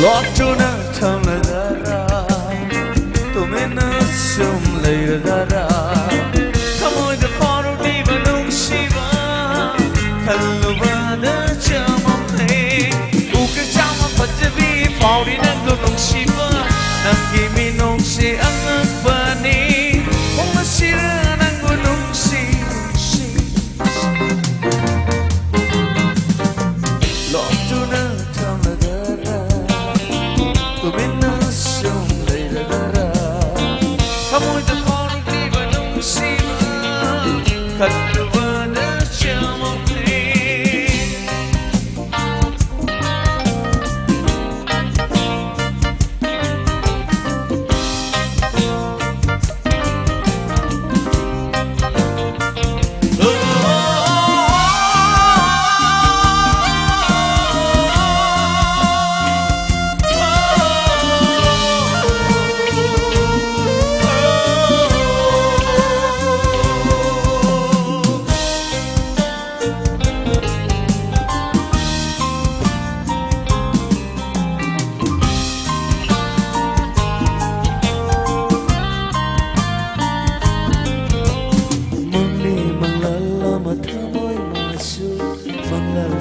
Lottuna Thamladara tumena sum leidara Kamoida paru diva nung shiva Kalluva da chamamne Uka chama pajabi pauri nangu nung shiva Nangi mi nung si angat bani Oma sira nangu nung si Lottuna Thamladara tumena sum leidara Kamoida paru diva nung shiva Kalluva da chamamne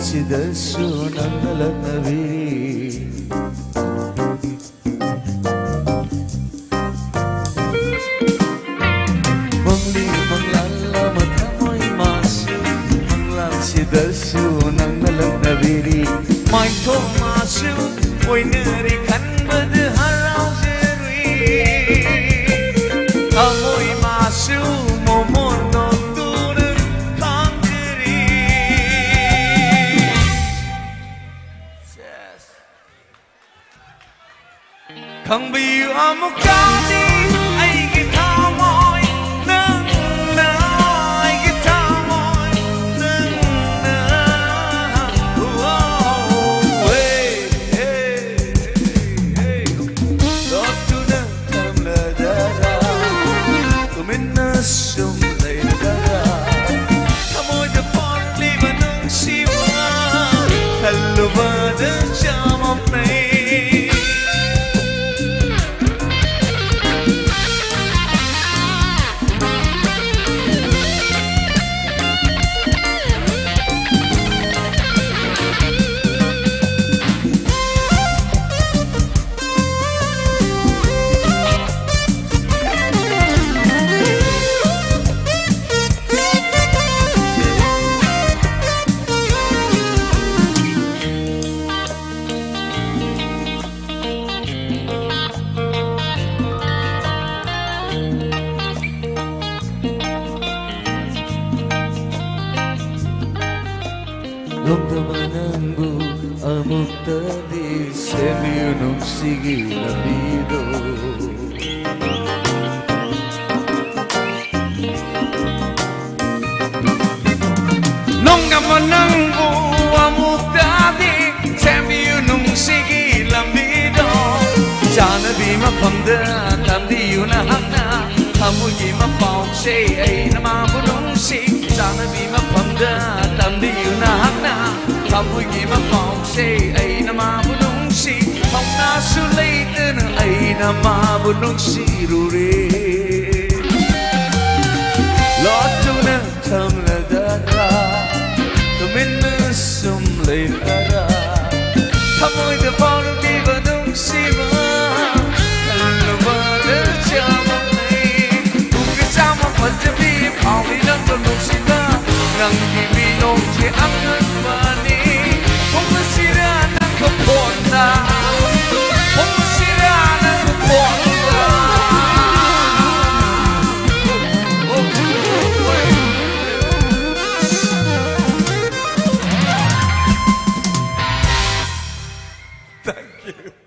Sidasu nangalat nabiri Mangli manglala matamoy masu Manglang sidasu nangalat nabiri May to masu Oy nari kan bad harao jerui Amoy masu momon Không bị một cái đi ai cái thao môi nâng nở ai cái thao môi nâng nở Lottuna Thamladara tumena sum leidara Kamoida paru diva nung shiva Kalluva da chamamne Nungtamananggu amuk tadi semiu nung sigi nabido Nungtamananggu amuk tadi semiu nung sigi nabido Jana bima pangda tamdi yuna hamna Kamu gima pauk say ay nama bunung si Jana bima pangda tamdi yuna hamna Kamu gima pauk say ay nama bunung si Phong na su lay tên ay nama bunung si ruri Lottuna Thamladara tumena sum leidara Kamu ida paru diva nung shiva Kalluva da chamamne Uka chama pajabi pauri nangu nung shiva Nangi mi nung si angat bani Oma sira nangu pona Oma sira nangu pona Thank you.